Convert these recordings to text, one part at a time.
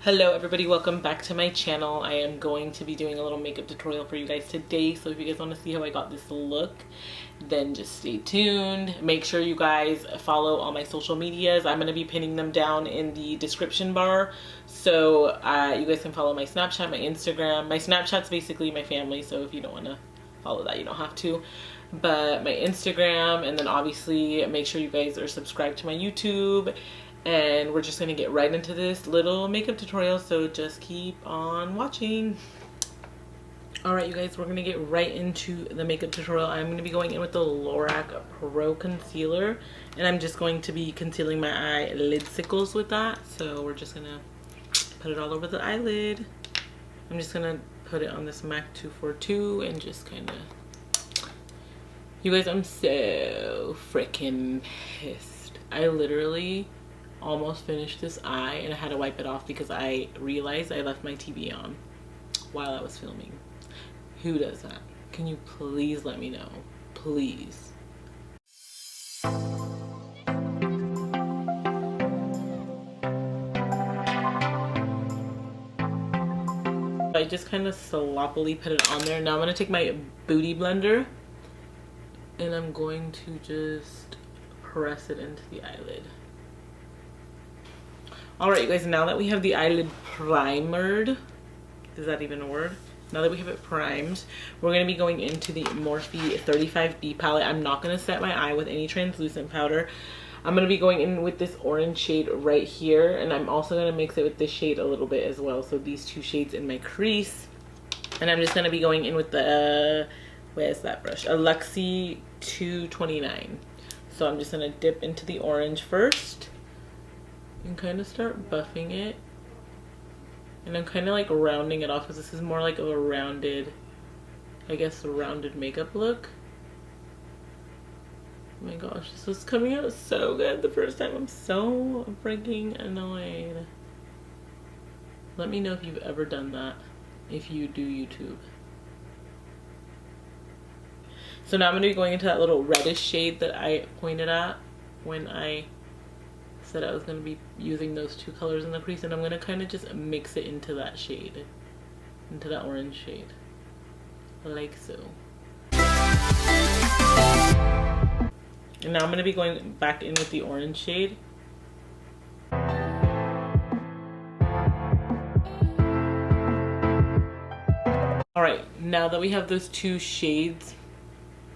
Hello everybody, welcome back to my channel. I am going to be doing a little makeup tutorial for you guys today, so if you guys want to see how I got this look, then just stay tuned. Make sure you guys follow all my social medias. I'm going to be pinning them down in the description bar, so you guys can follow my Snapchat, my Instagram. My Snapchat's basically my family, so if you don't want to follow that, you don't have to. But my Instagram, and then obviously make sure you guys are subscribed to my YouTube. And we're just gonna get right into this little makeup tutorial, so just keep on watching. Alright you guys, we're gonna get right into the makeup tutorial. I'm gonna be going in with the Lorac Pro Concealer, and I'm just going to be concealing my eyelidsicles with that. So we're just gonna put it all over the eyelid. I'm just gonna put it on this MAC 242 and just kind of... You guys, I'm so freaking pissed. I literally almost finished this eye and I had to wipe it off because I realized I left my TV on while I was filming. Who does that? Can you please let me know? Please. I just kind of sloppily put it on there. Now I'm going to take my Booty Blender and I'm going to just press it into the eyelid. Alright you guys, now that we have the eyelid primered, is that even a word? Now that we have it primed, we're going to be going into the Morphe 35B palette. I'm not going to set my eye with any translucent powder. I'm going to be going in with this orange shade right here, and I'm also going to mix it with this shade a little bit as well. So these two shades in my crease. And I'm just going to be going in with the, where's that brush? A Luxie 229. So I'm just going to dip into the orange first and kind of start buffing it, and I'm kind of like rounding it off because this is more like of a rounded, I guess, a rounded makeup look. Oh my gosh, this was coming out so good the first time. I'm so freaking annoyed. Let me know if you've ever done that, if you do YouTube. So now I'm going to be going into that little reddish shade that I pointed at when I said I was going to be using those two colors in the crease, and I'm going to kind of just mix it into that shade, into that orange shade, like so. And now I'm going to be going back in with the orange shade. Alright, now that we have those two shades,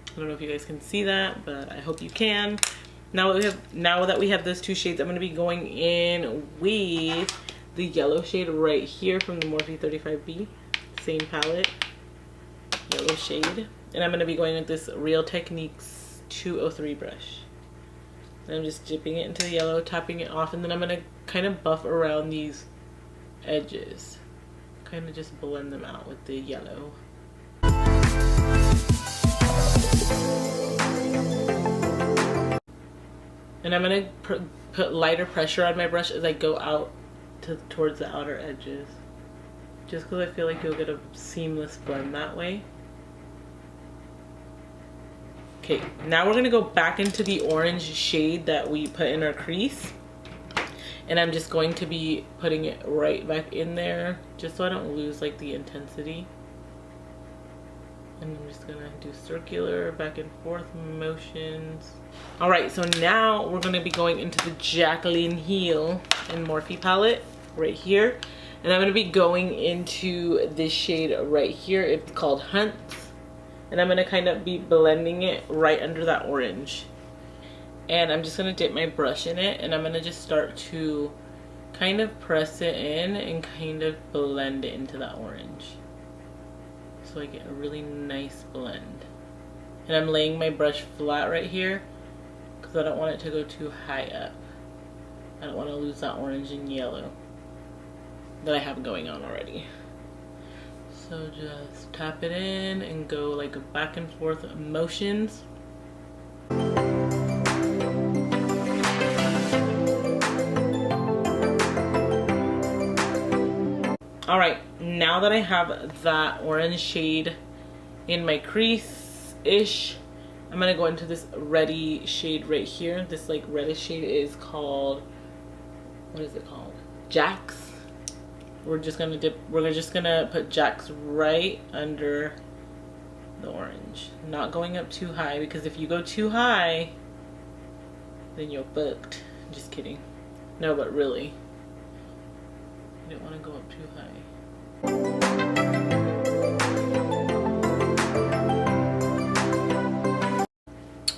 I don't know if you guys can see that, but I hope you can. Now that we have those two shades, I'm going to be going in with the yellow shade right here from the Morphe 35B. Same palette. Yellow shade. And I'm going to be going with this Real Techniques 203 brush. And I'm just dipping it into the yellow, tapping it off, and then I'm going to kind of buff around these edges. Kind of just blend them out with the yellow. And I'm going to put lighter pressure on my brush as I go out towards the outer edges. Just because I feel like you'll get a seamless blend that way. Okay, now we're going to go back into the orange shade that we put in our crease. And I'm just going to be putting it right back in there, just so I don't lose like the intensity. And I'm just gonna do circular back and forth motions. Alright, so now we're gonna be going into the Jacqueline Hill and Morphe palette right here. And I'm gonna be going into this shade right here. It's called Hunts. And I'm gonna kind of be blending it right under that orange. And I'm just gonna dip my brush in it, and I'm gonna just start to kind of press it in and kind of blend it into that orange. So I get a really nice blend. And I'm laying my brush flat right here because I don't want it to go too high up. I don't want to lose that orange and yellow that I have going on already. So just tap it in and go like back and forth motions. Alright, now that I have that orange shade in my crease-ish, I'm going to go into this reddy shade right here. This like reddish shade is called, what is it called? Jax. we're just gonna put Jack's right under the orange. Not going up too high, because if you go too high, then you're booked. Just kidding. No, but really, you don't want to go up too high.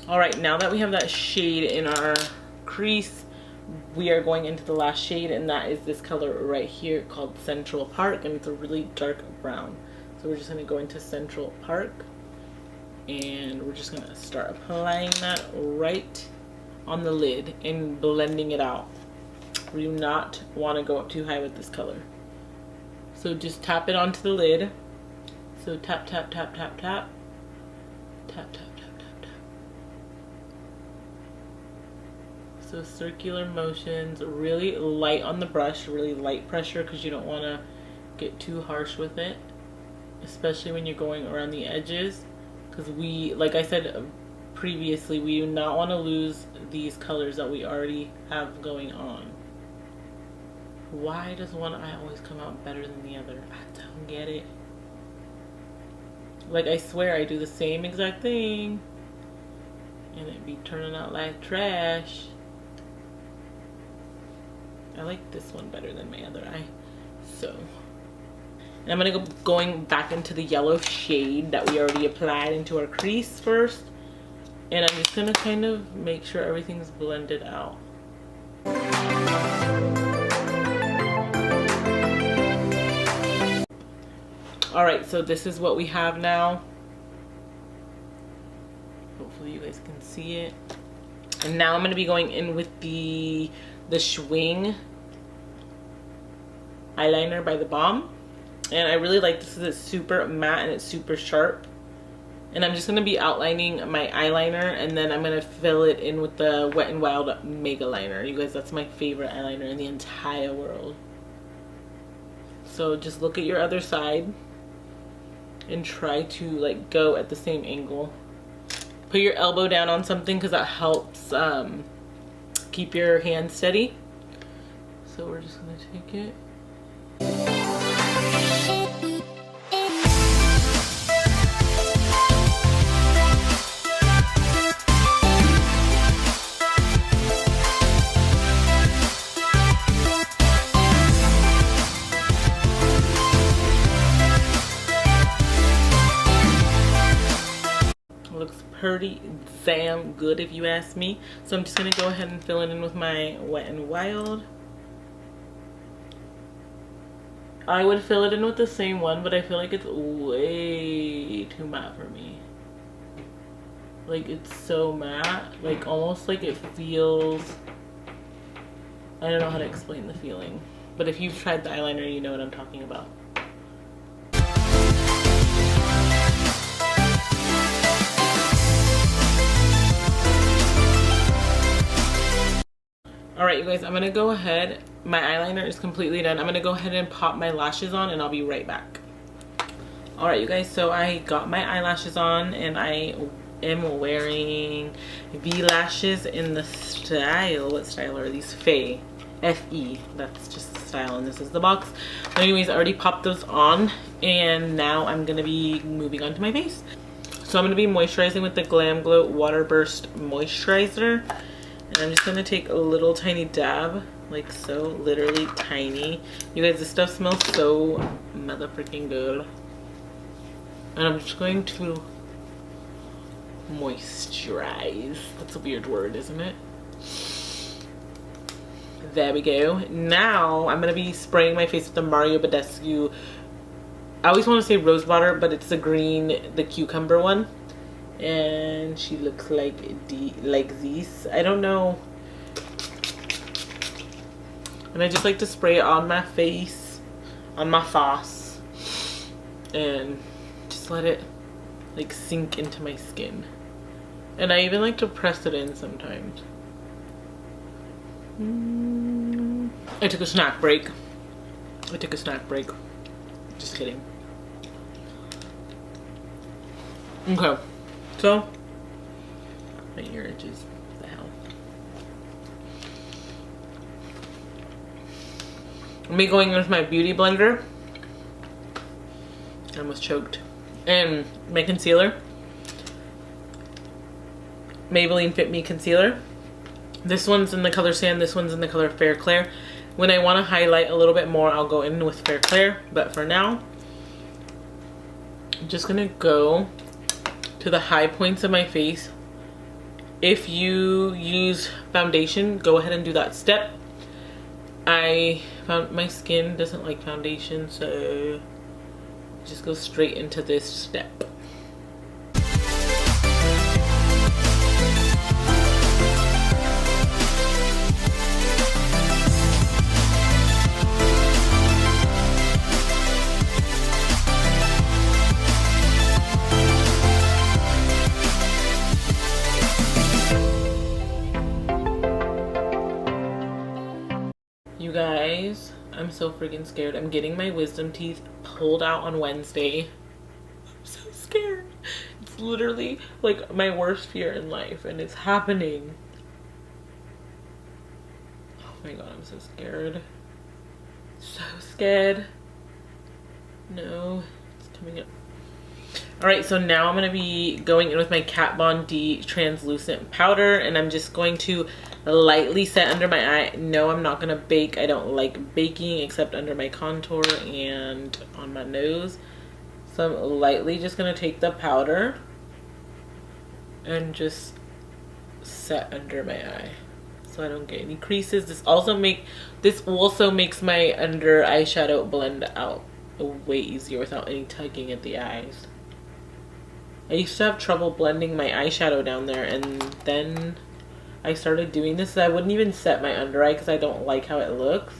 All right, now that we have that shade in our crease, we are going into the last shade, and that is this color right here called Central Park, and it's a really dark brown. So we're just going to go into Central Park, and we're just going to start applying that right on the lid and blending it out. We do not want to go up too high with this color. So just tap it onto the lid. So tap, tap, tap, tap, tap. Tap, tap, tap, tap, tap. So circular motions, really light on the brush, really light pressure, because you don't want to get too harsh with it, especially when you're going around the edges, because we, like I said previously, we do not want to lose these colors that we already have going on. Why does one eye always come out better than the other? I don't get it. Like, I swear I do the same exact thing and it be turning out like trash. I like this one better than my other eye. So, and I'm gonna going back into the yellow shade that we already applied into our crease first. And I'm just gonna kind of make sure everything's blended out. All right, so this is what we have now. Hopefully you guys can see it. And now I'm gonna be going in with the Schwing eyeliner by The Balm. And I really like this because it's super matte and it's super sharp. And I'm just going to be outlining my eyeliner, and then I'm going to fill it in with the Wet n Wild Mega Liner. You guys, that's my favorite eyeliner in the entire world. So just look at your other side and try to like go at the same angle. Put your elbow down on something because that helps keep your hand steady. So we're just going to take it. Looks pretty damn good if you ask me. So I'm just gonna go ahead and fill it in with my Wet n Wild. I would fill it in with the same one, but I feel like it's way too matte for me. Like, it's so matte, like almost like it feels, I don't know how to explain the feeling, but if you've tried the eyeliner, you know what I'm talking about. Alright, you guys, I'm gonna go ahead. My eyeliner is completely done. I'm gonna go ahead and pop my lashes on, and I'll be right back. Alright, you guys, so I got my eyelashes on, and I am wearing V-lashes in the style. What style are these? Faye. F-E. That's just the style, and this is the box. But anyways, I already popped those on, and now I'm gonna be moving on to my face. So I'm gonna be moisturizing with the Glam Glow Water Burst Moisturizer. And I'm just gonna take a little tiny dab, like so, literally tiny. You guys, this stuff smells so motherfucking good. And I'm just going to moisturize. That's a weird word, isn't it? There we go. Now I'm gonna be spraying my face with the Mario Badescu. I always want to say rose water, but it's the green, the cucumber one. And she looks like this. I don't know. And I just like to spray it on my face, on my face, and just let it like sink into my skin. And I even like to press it in sometimes. I took a snack break. Just kidding. Okay. So, my ear itches. What the hell? Me going with my beauty blender. I almost choked. And my concealer. Maybelline Fit Me concealer. This one's in the color Sand. This one's in the color Fair Clair. When I want to highlight a little bit more, I'll go in with Fair Clair. But for now, I'm just going to go to the high points of my face. If you use foundation, go ahead and do that step. I found my skin doesn't like foundation, so just go straight into this step. You guys, I'm so freaking scared. I'm getting my wisdom teeth pulled out on Wednesday. I'm so scared. It's literally like my worst fear in life, and it's happening. Oh my god, I'm so scared. So scared. No, it's coming up. Alright, so now I'm going to be going in with my Kat Von D translucent powder, and I'm just going to lightly set under my eye. No, I'm not going to bake. I don't like baking except under my contour and on my nose. So I'm lightly just going to take the powder and just set under my eye so I don't get any creases. This also makes my under eyeshadow blend out way easier without any tugging at the eyes. I used to have trouble blending my eyeshadow down there, and then I started doing this. I wouldn't even set my under eye because I don't like how it looks.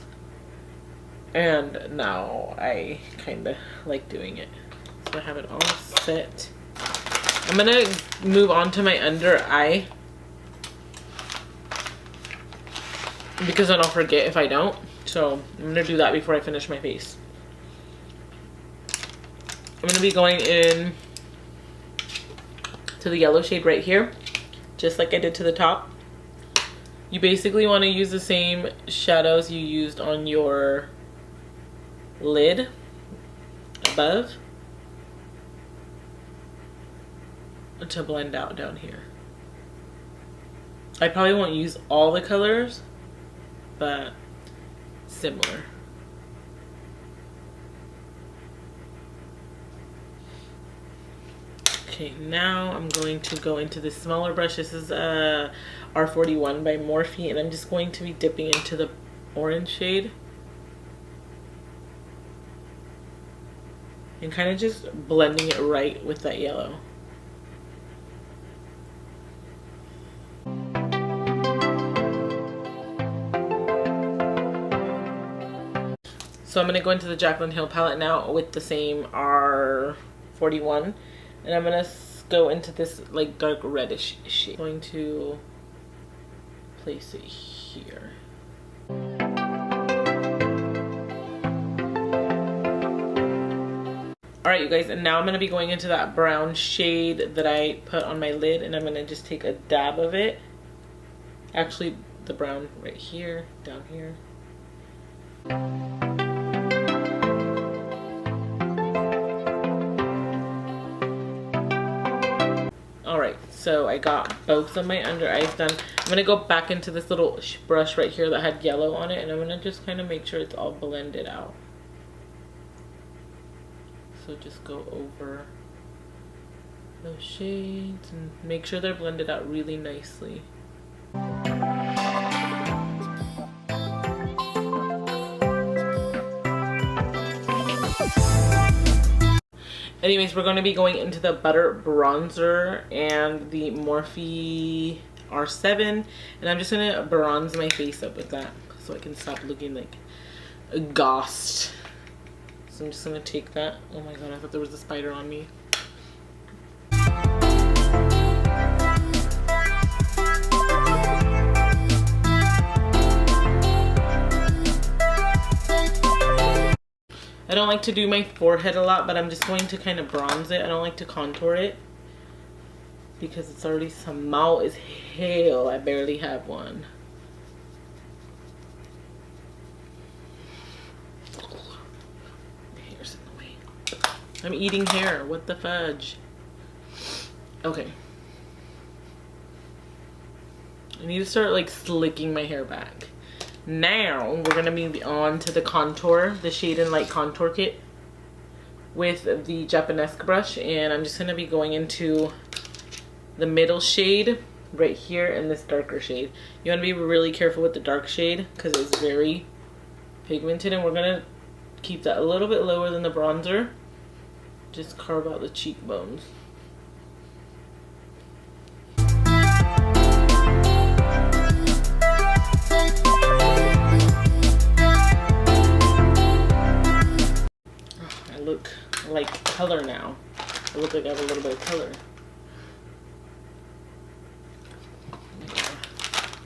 And now I kind of like doing it. So I have it all set. I'm going to move on to my under eye because then I'll forget if I don't. So I'm going to do that before I finish my face. I'm going to be going in to the yellow shade right here, just like I did to the top. You basically want to use the same shadows you used on your lid above to blend out down here. I probably won't use all the colors, but similar. Okay, now I'm going to go into this smaller brush. This is R41 by Morphe, and I'm just going to be dipping into the orange shade and kind of just blending it right with that yellow. So I'm going to go into the Jaclyn Hill palette now with the same R41. And I'm going to go into this like dark reddish shade. I'm going to place it here. Alright you guys, and now I'm going to be going into that brown shade that I put on my lid, and I'm going to just take a dab of it. Actually, the brown right here, down here. Alright, so I got both of my under eyes done. I'm going to go back into this little brush right here that had yellow on it, and I'm going to just kind of make sure it's all blended out. So just go over those shades and make sure they're blended out really nicely. Anyways, we're going to be going into the Butter Bronzer and the Morphe R7. And I'm just going to bronze my face up with that so I can stop looking like a ghost. So I'm just going to take that. Oh my god, I thought there was a spider on me. I don't like to do my forehead a lot, but I'm just going to kind of bronze it. I don't like to contour it because it's already small as hell. I barely have one. I'm eating hair. What the fudge? Okay. I need to start like slicking my hair back. Now we're gonna be on to the contour, the Shade and Light contour kit with the Japanesque brush, and I'm just gonna be going into the middle shade right here and this darker shade. You want to be really careful with the dark shade because it's very pigmented, and we're gonna keep that a little bit lower than the bronzer. Just carve out the cheekbones. I look like color now. I look like I have a little bit of color.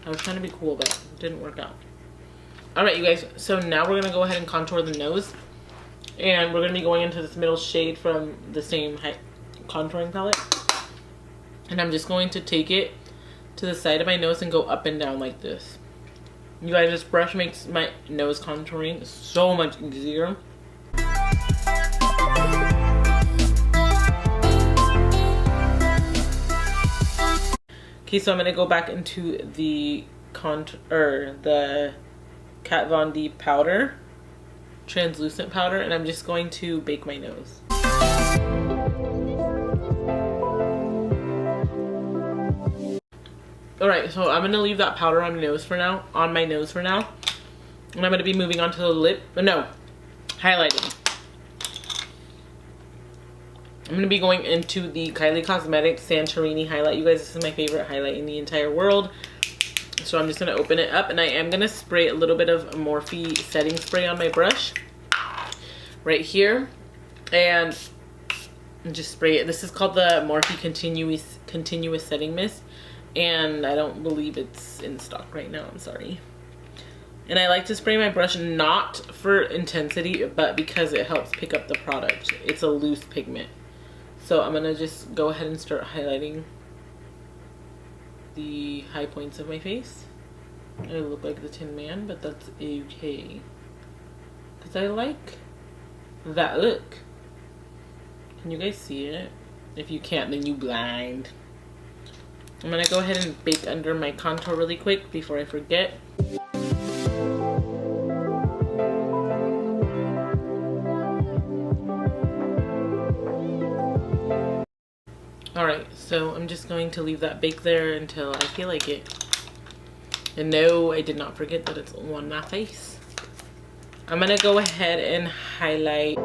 I was trying to be cool, but it didn't work out. Alright, you guys, so now we're going to go ahead and contour the nose. And we're going to be going into this middle shade from the same contouring palette. And I'm just going to take it to the side of my nose and go up and down like this. You guys, this brush makes my nose contouring so much easier. Okay, so I'm gonna go back into the the Kat Von D powder, translucent powder, and I'm just going to bake my nose. All right, so I'm gonna leave that powder on my nose for now, and I'm gonna be moving on to the lip. No, highlighting. I'm going to be going into the Kylie Cosmetics Santorini highlight. You guys, this is my favorite highlight in the entire world. So I'm just going to open it up, and I am going to spray a little bit of Morphe setting spray on my brush right here, and just spray it. This is called the Morphe Continuous Setting Mist, and I don't believe it's in stock right now. I'm sorry. And I like to spray my brush not for intensity, but because it helps pick up the product. It's a loose pigment. So I'm gonna just go ahead and start highlighting the high points of my face. I look like the Tin Man, but that's okay, because I like that look. Can you guys see it? If you can't, then you blind. I'm gonna go ahead and bake under my contour really quick before I forget. Alright, so I'm just going to leave that bake there until I feel like it. And no, I did not forget that it's on my face. I'm going to go ahead and highlight.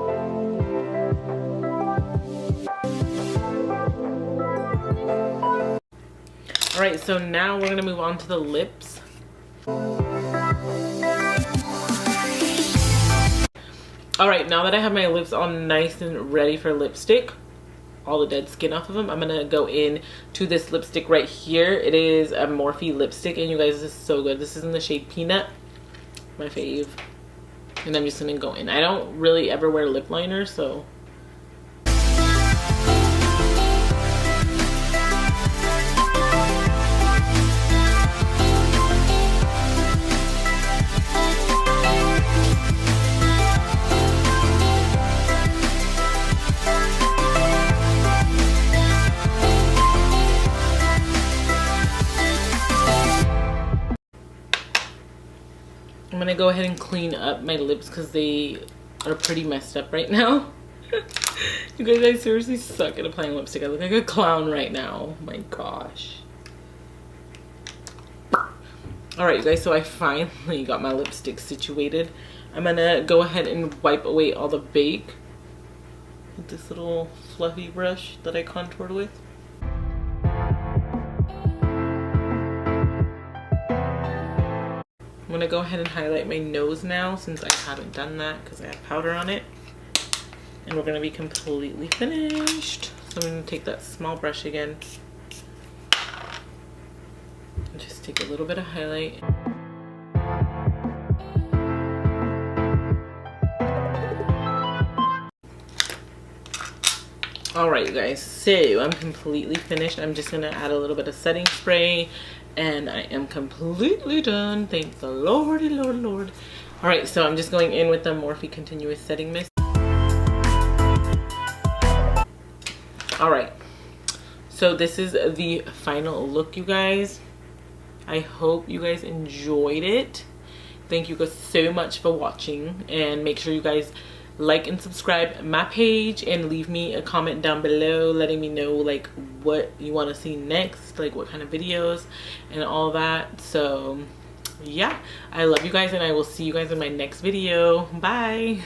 Alright, so now we're going to move on to the lips. Alright, now that I have my lips all nice and ready for lipstick, all the dead skin off of them, I'm gonna go in to this lipstick right here. It is a Morphe lipstick, and you guys, this is so good. This is in the shade Peanut, my fave. And I'm just gonna go in. I don't really ever wear lip liner, so I'm gonna go ahead and clean up my lips because they are pretty messed up right now. You guys, I seriously suck at applying lipstick. I look like a clown right now. Oh my gosh. Alright, you guys, so I finally got my lipstick situated. I'm gonna go ahead and wipe away all the bake with this little fluffy brush that I contoured with. I'm gonna go ahead and highlight my nose now, since I haven't done that because I have powder on it. And we're gonna be completely finished. So I'm gonna take that small brush again and just take a little bit of highlight. Alright, you guys, so I'm completely finished. I'm just gonna add a little bit of setting spray, and I am completely done. Thank the Lordy, Lord, Lord. Alright, so I'm just going in with the Morphe Continuous Setting Mist. All right, so this is the final look, you guys. I hope you guys enjoyed it. Thank you guys so much for watching, and make sure you guys like and subscribe my page and leave me a comment down below letting me know like what you want to see next, like what kind of videos and all that. So yeah, I love you guys, and I will see you guys in my next video. Bye.